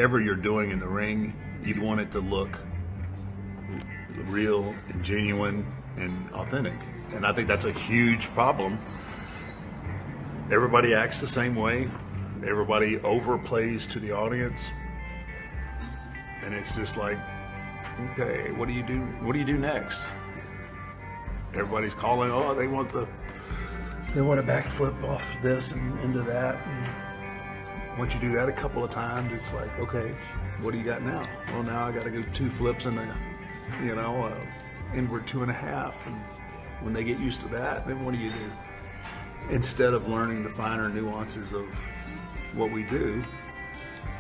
whatever you're doing in the ring, you'd want it to look real and genuine and authentic. And I think that's a huge problem. Everybody acts the same way. Everybody overplays to the audience. And it's just like, okay, what do you do? What do you do next? Everybody's calling, oh, they want a backflip off this and into that. And once you do that a couple of times, it's like, okay, what do you got now? Well, now I got to go 2 flips and inward 2.5. And when they get used to that, then what do you do? Instead of learning the finer nuances of what we do,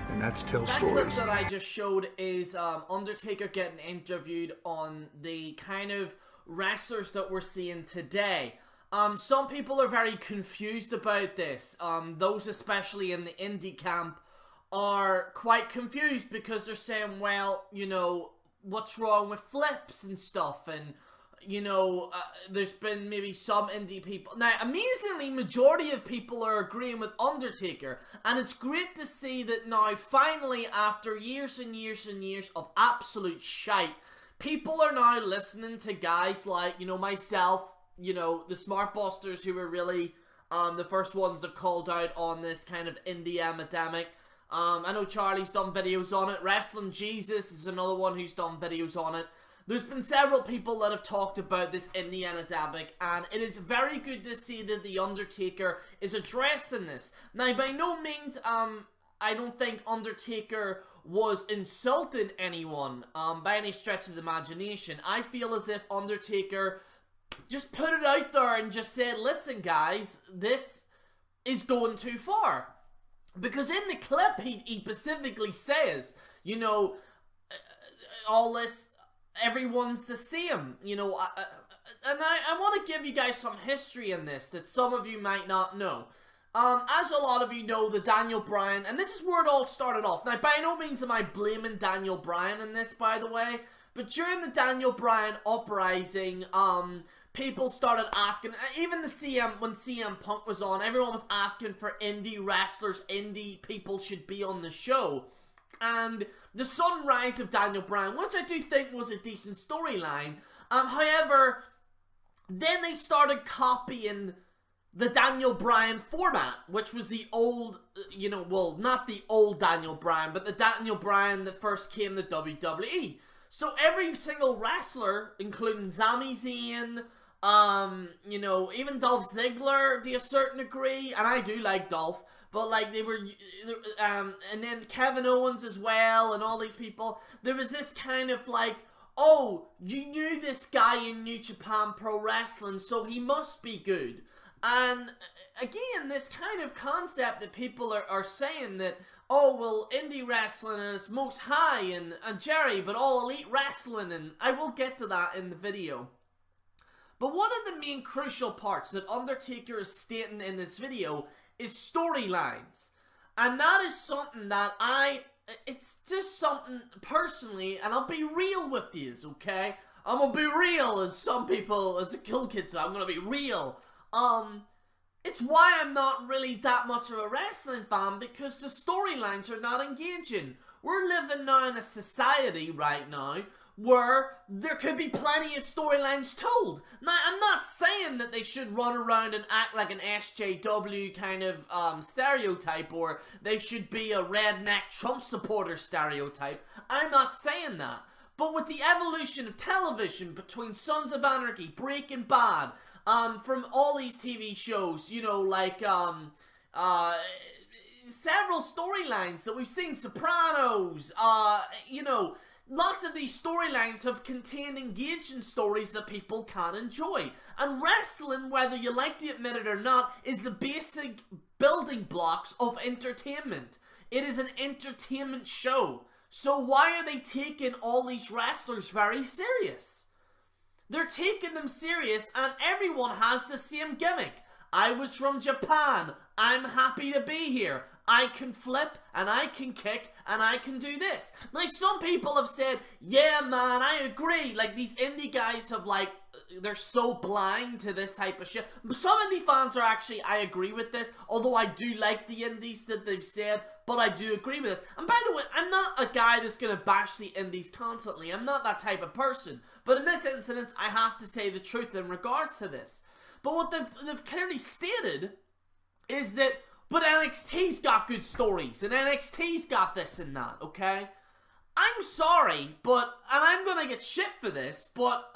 and that's tell stories. That clip that I just showed is Undertaker getting interviewed on the kind of wrestlers that we're seeing today. Some people are very confused about this. Those especially in the indie camp are quite confused because they're saying, well, what's wrong with flips and stuff, and there's been maybe some indie people. Now, amazingly, majority of people are agreeing with Undertaker, and it's great to see that now, finally, after years and years and years of absolute shite, people are now listening to guys like, myself, the Smart Busters, who were really the first ones that called out on this kind of indie epidemic. I know Charlie's done videos on it. Wrestling Jesus is another one who's done videos on it. There's been several people that have talked about this indie epidemic, and it is very good to see that The Undertaker is addressing this. Now, by no means, I don't think Undertaker was insulting anyone by any stretch of the imagination. I feel as if Undertaker just put it out there and just said, listen guys, this is going too far. Because in the clip, he specifically says, all this, everyone's the same, and I want to give you guys some history in this that some of you might not know. As a lot of you know, the Daniel Bryan, and this is where it all started off. Now, by no means am I blaming Daniel Bryan in this, by the way, but during the Daniel Bryan uprising, people started asking, even when CM Punk was on, everyone was asking for indie wrestlers, indie people should be on the show. And the sunrise of Daniel Bryan, which I do think was a decent storyline, however, then they started copying the Daniel Bryan format, which was the old, well, not the old Daniel Bryan, but the Daniel Bryan that first came to WWE. So every single wrestler, including Sami Zayn, even Dolph Ziggler to a certain degree, and I do like Dolph, but like they were, and then Kevin Owens as well, and all these people, there was this kind of like, oh, you knew this guy in New Japan Pro Wrestling, so he must be good. And again, this kind of concept that people are saying that, oh, well, indie wrestling at its most high, and Jerry, but all elite wrestling, and I will get to that in the video. But one of the main crucial parts that Undertaker is stating in this video is storylines. And that is something that it's just something personally, and I'll be real with you, okay? I'm gonna be real, as some people, as the cool kids say, I'm gonna be real. It's why I'm not really that much of a wrestling fan, because the storylines are not engaging. We're living now in a society right now where there could be plenty of storylines told. Now, I'm not saying that they should run around and act like an SJW kind of stereotype, or they should be a redneck Trump supporter stereotype. I'm not saying that. But with the evolution of television between Sons of Anarchy, Breaking Bad, from all these TV shows, several storylines that we've seen, Sopranos, lots of these storylines have contained engaging stories that people can enjoy. And wrestling, whether you like to admit it or not, is the basic building blocks of entertainment. It is an entertainment show. So why are they taking all these wrestlers very serious? They're taking them serious, and everyone has the same gimmick. I was from Japan. I'm happy to be here. I can flip, and I can kick, and I can do this. Now, some people have said, yeah, man, I agree. Like, these indie guys have, like, they're so blind to this type of shit. Some indie fans are actually, I agree with this, although I do like the indies that they've said, but I do agree with this. And by the way, I'm not a guy that's going to bash the indies constantly. I'm not that type of person. But in this instance, I have to say the truth in regards to this. But what they've clearly stated is that, but NXT's got good stories, and NXT's got this and that, okay? I'm sorry, but, and I'm gonna get shit for this, but,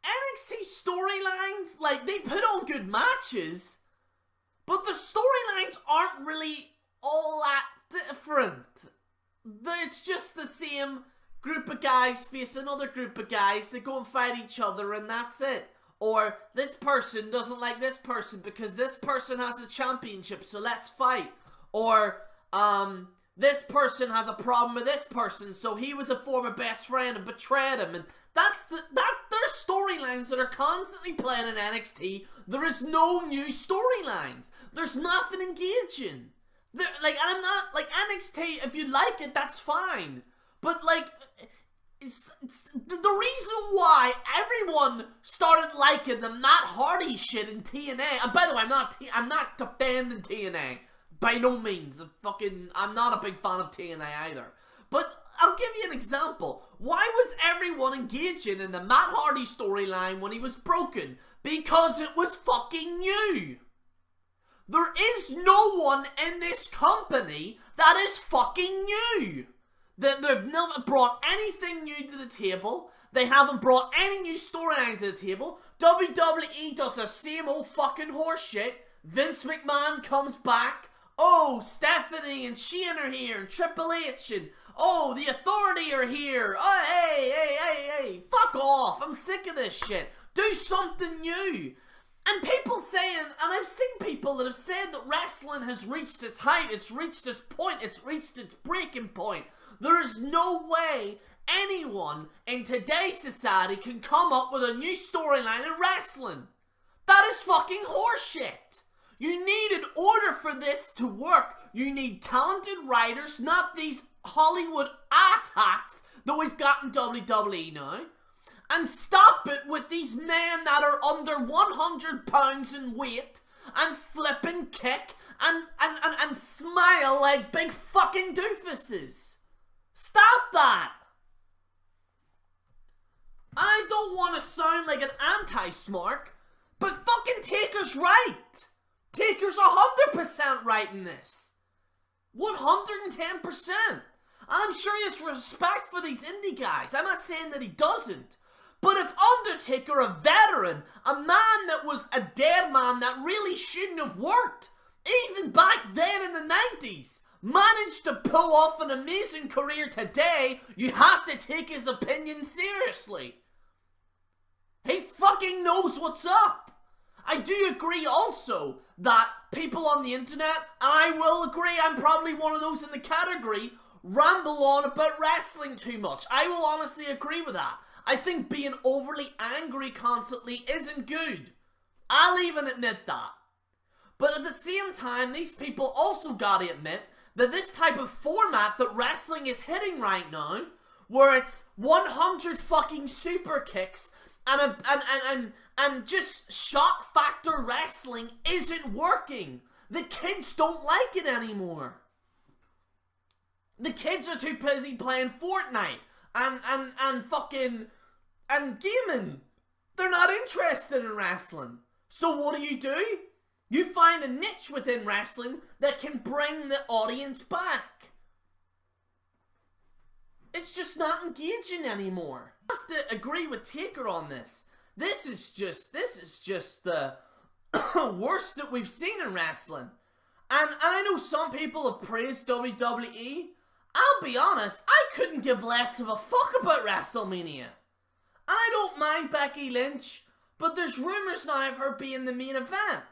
NXT storylines, like, they put on good matches, but the storylines aren't really all that different. It's just the same group of guys face another group of guys, they go and fight each other, and that's it. Or, this person doesn't like this person because this person has a championship, so let's fight. Or, this person has a problem with this person, so he was a former best friend and betrayed him. And there's storylines that are constantly playing in NXT. There is no new storylines. There's nothing engaging. And I'm not, like, NXT, if you like it, that's fine. But, like, it's the reason why everyone started liking the Matt Hardy shit in TNA. And by the way, I'm not defending TNA by no means. I'm not a big fan of TNA either. But I'll give you an example. Why was everyone engaging in the Matt Hardy storyline when he was broken? Because it was fucking new. There is no one in this company that is fucking new. They've never brought anything new to the table. They haven't brought any new storylines to the table. WWE does the same old fucking horseshit. Vince McMahon comes back. Oh, Stephanie and Shane are here, and Triple H, and oh, the Authority are here. Oh, hey, fuck off. I'm sick of this shit. Do something new. And people saying, and I've seen people that have said that wrestling has reached its height, it's reached its point, it's reached its breaking point. There is no way anyone in today's society can come up with a new storyline in wrestling. That is fucking horseshit. You need, in order for this to work, you need talented writers, not these Hollywood asshats that we've got in WWE now. And stop it with these men that are under 100 pounds in weight and flip and kick and smile like big fucking doofuses. Stop that! I don't want to sound like an anti-smart, but fucking Taker's right. Taker's 100% right in this. 110%. And I'm sure he has respect for these indie guys. I'm not saying that he doesn't. But if Undertaker, a veteran, a man that was a dead man that really shouldn't have worked, even back then in the 90s, managed to pull off an amazing career today, you have to take his opinion seriously. He fucking knows what's up. I do agree also that people on the internet, and I will agree, I'm probably one of those in the category, ramble on about wrestling too much. I will honestly agree with that. I think being overly angry constantly isn't good. I'll even admit that. But at the same time, these people also gotta admit that this type of format that wrestling is hitting right now, where it's 100 fucking super kicks and just shock factor wrestling isn't working. The kids don't like it anymore. The kids are too busy playing Fortnite and fucking and gaming. They're not interested in wrestling. So what do? You find a niche within wrestling that can bring the audience back. It's just not engaging anymore. I have to agree with Taker on this. This is just the worst that we've seen in wrestling. And I know some people have praised WWE. I'll be honest, I couldn't give less of a fuck about WrestleMania. And I don't mind Becky Lynch, but there's rumours now of her being the main event.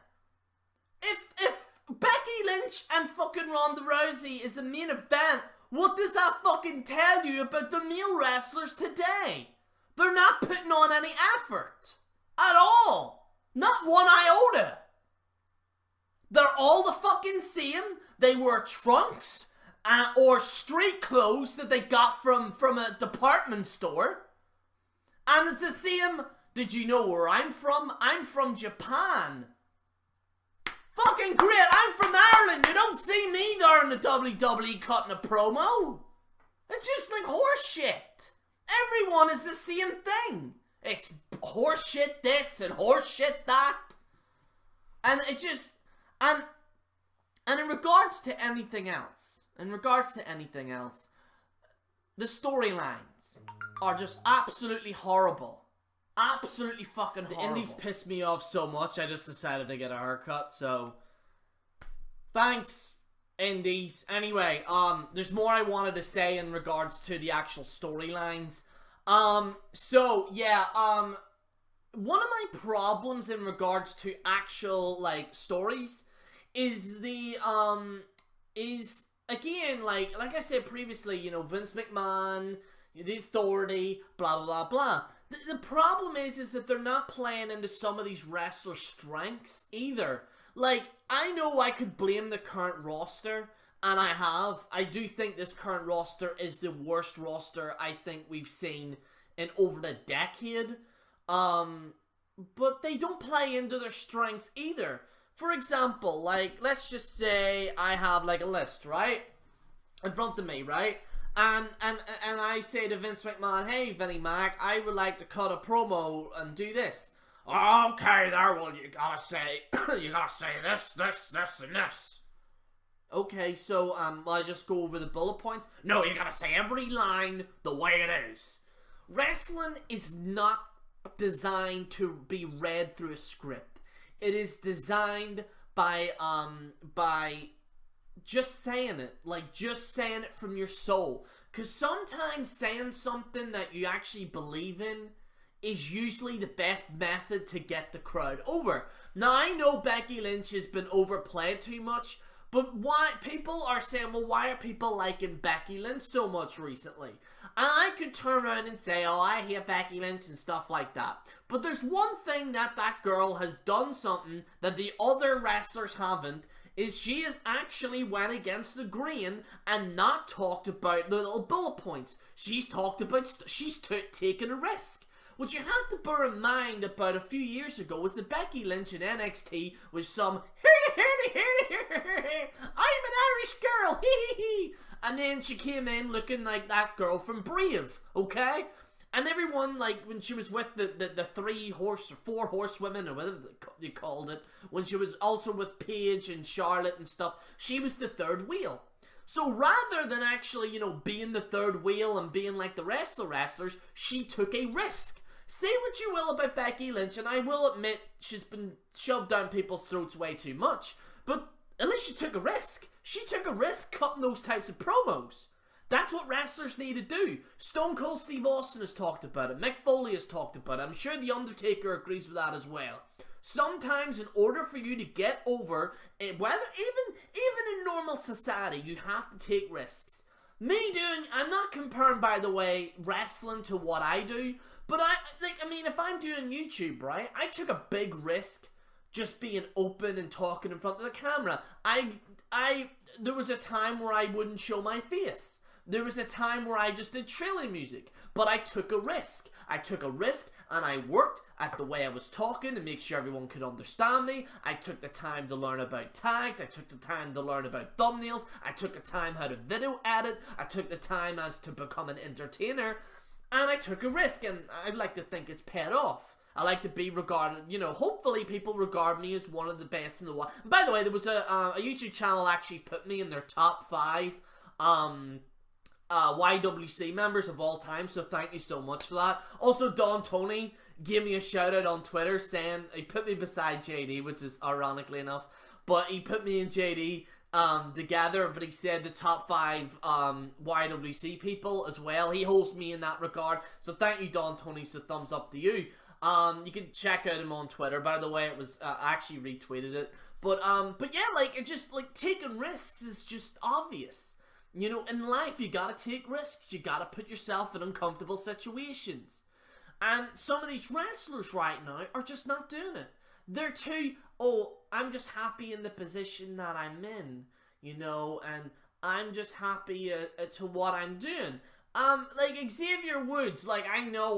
If Becky Lynch and fucking Ronda Rousey is the main event, what does that fucking tell you about the male wrestlers today? They're not putting on any effort. At all. Not one iota. They're all the fucking same. They wear trunks or street clothes that they got from a department store. And it's the same. Did you know where I'm from? I'm from Japan. Fucking great. I'm from Ireland. You don't see me there in the WWE cutting a promo. It's just like horse shit. Everyone is the same thing. It's horse shit this and horse shit that. And it just... And in regards to anything else, the storylines are just absolutely horrible. Absolutely fucking horrible. The indies pissed me off so much, I just decided to get a haircut, so... Thanks, indies. Anyway, there's more I wanted to say in regards to the actual storylines. So, yeah, one of my problems in regards to actual, like, stories is again, like I said previously, you know, Vince McMahon, the Authority, blah, blah, blah, blah. The problem is that they're not playing into some of these wrestlers' strengths either. Like, I know I could blame the current roster, and I have. I do think this current roster is the worst roster I think we've seen in over a decade. But they don't play into their strengths either. For example, like, let's just say I have, like, a list, right? In front of me, right? And I say to Vince McMahon, hey, Vinnie Mac, I would like to cut a promo and do this. Okay, there, well, you gotta say this, and this. Okay, so, I just go over the bullet points? No, you gotta say every line the way it is. Wrestling is not designed to be read through a script. It is designed by just saying it. Like, just saying it from your soul. Because sometimes saying something that you actually believe in is usually the best method to get the crowd over. Now, I know Becky Lynch has been overplayed too much, but why people are saying, well, why are people liking Becky Lynch so much recently? And I could turn around and say, oh, I hate Becky Lynch and stuff like that. But there's one thing that girl has done something that the other wrestlers haven't, is she has actually went against the grain and not talked about the little bullet points. She's talked about, she's taken a risk. What you have to bear in mind about a few years ago was that Becky Lynch in NXT was some I'm an Irish girl, and then she came in looking like that girl from Brave, okay? And everyone, like, when she was with the four horsewomen, or whatever you called it, when she was also with Paige and Charlotte and stuff, she was the third wheel. So rather than actually, you know, being the third wheel and being like the rest of the wrestlers, she took a risk. Say what you will about Becky Lynch, and I will admit she's been shoved down people's throats way too much, but at least she took a risk. She took a risk cutting those types of promos. That's what wrestlers need to do. Stone Cold Steve Austin has talked about it. Mick Foley has talked about it. I'm sure The Undertaker agrees with that as well. Sometimes in order for you to get over, whether even in normal society, you have to take risks. I'm not comparing, by the way, wrestling to what I do, but if I'm doing YouTube, right, I took a big risk just being open and talking in front of the camera. There was a time where I wouldn't show my face. There was a time where I just did trailer music, but I took a risk. I took a risk and I worked at the way I was talking to make sure everyone could understand me. I took the time to learn about tags. I took the time to learn about thumbnails. I took the time how to video edit. I took the time as to become an entertainer, and I took a risk, and I'd like to think it's paid off. I like to be regarded, you know, hopefully people regard me as one of the best in the world. By the way, there was a YouTube channel actually put me in their top 5 YWC members of all time, so thank you so much for that. Also, Don Tony gave me a shout out on Twitter saying, he put me beside JD, which is ironically enough, but he put me and JD together, but he said the top 5 YWC people as well. He holds me in that regard, so thank you, Don Tony, so thumbs up to you. You can check out him on Twitter, by the way. It was I actually retweeted it, but yeah, like, it just, like, taking risks is just obvious. You know, in life, you gotta take risks. You gotta put yourself in uncomfortable situations. And some of these wrestlers right now are just not doing it. they're too, oh, I'm just happy in the position that I'm in, you know, and I'm just happy to what I'm doing. Like Xavier Woods, like I know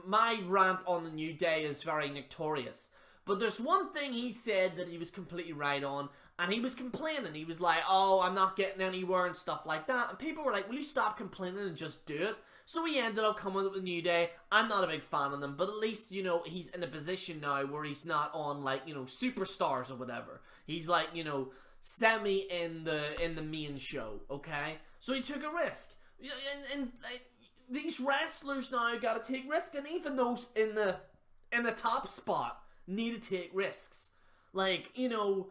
my rant on the New Day is very notorious. But there's one thing he said that he was completely right on, and he was complaining. He was like, oh, I'm not getting anywhere and stuff like that. And people were like, will you stop complaining and just do it? So he ended up coming up with New Day. I'm not a big fan of them, but at least, you know, he's in a position now where he's not on, like, you know, Superstars or whatever. He's like, you know, semi in the main show, okay? So he took a risk. And like, these wrestlers now got to take risks, and even those in the top spot need to take risks. Like, you know,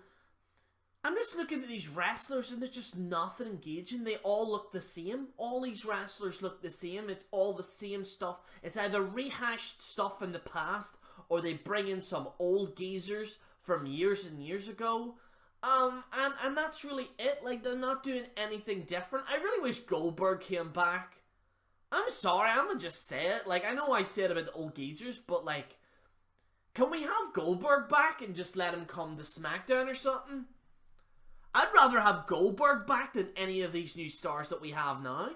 I'm just looking at these wrestlers and there's just nothing engaging. They all look the same. All these wrestlers look the same. It's all the same stuff. It's either rehashed stuff in the past or they bring in some old geezers from years and years ago. And that's really it. Like, they're not doing anything different. I really wish Goldberg came back. I'm sorry, I'm gonna just say it. Like, I know I said about the old geezers, but like, can we have Goldberg back and just let him come to SmackDown or something? I'd rather have Goldberg back than any of these new stars that we have now.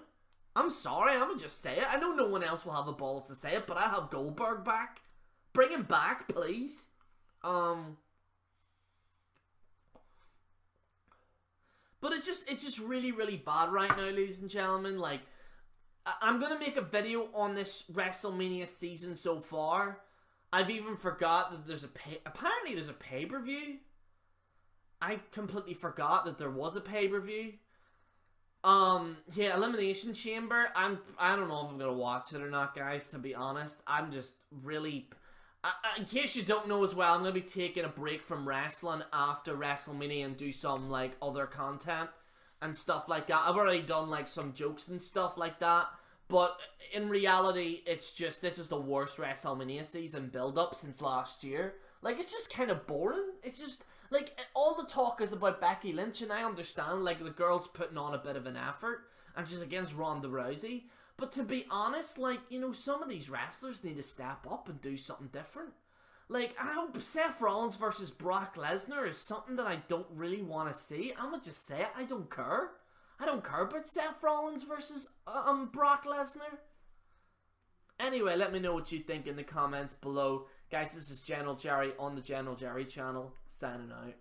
I'm sorry, I'm gonna just say it. I know no one else will have the balls to say it, but I'll have Goldberg back. Bring him back, please. But it's just really, really bad right now, ladies and gentlemen. Like, I'm gonna make a video on this WrestleMania season so far. I've even forgot that apparently there's a pay-per-view. I completely forgot that there was a pay-per-view. Yeah, Elimination Chamber. I don't know if I'm gonna watch it or not, guys, to be honest. I'm just really... in case you don't know as well, I'm gonna be taking a break from wrestling after WrestleMania and do some, like, other content and stuff like that. I've already done, like, some jokes and stuff like that. But in reality, it's just, this is the worst WrestleMania season build-up since last year. Like, it's just kind of boring. It's just, like, all the talk is about Becky Lynch, and I understand, like, the girl's putting on a bit of an effort, and she's against Ronda Rousey. But to be honest, like, you know, some of these wrestlers need to step up and do something different. Like, I hope Seth Rollins versus Brock Lesnar is something that I don't really want to see. I'm gonna just say it, I don't care. I don't care about Seth Rollins versus Brock Lesnar. Anyway, let me know what you think in the comments below. Guys, this is General Jerry on the General Jerry channel, signing out.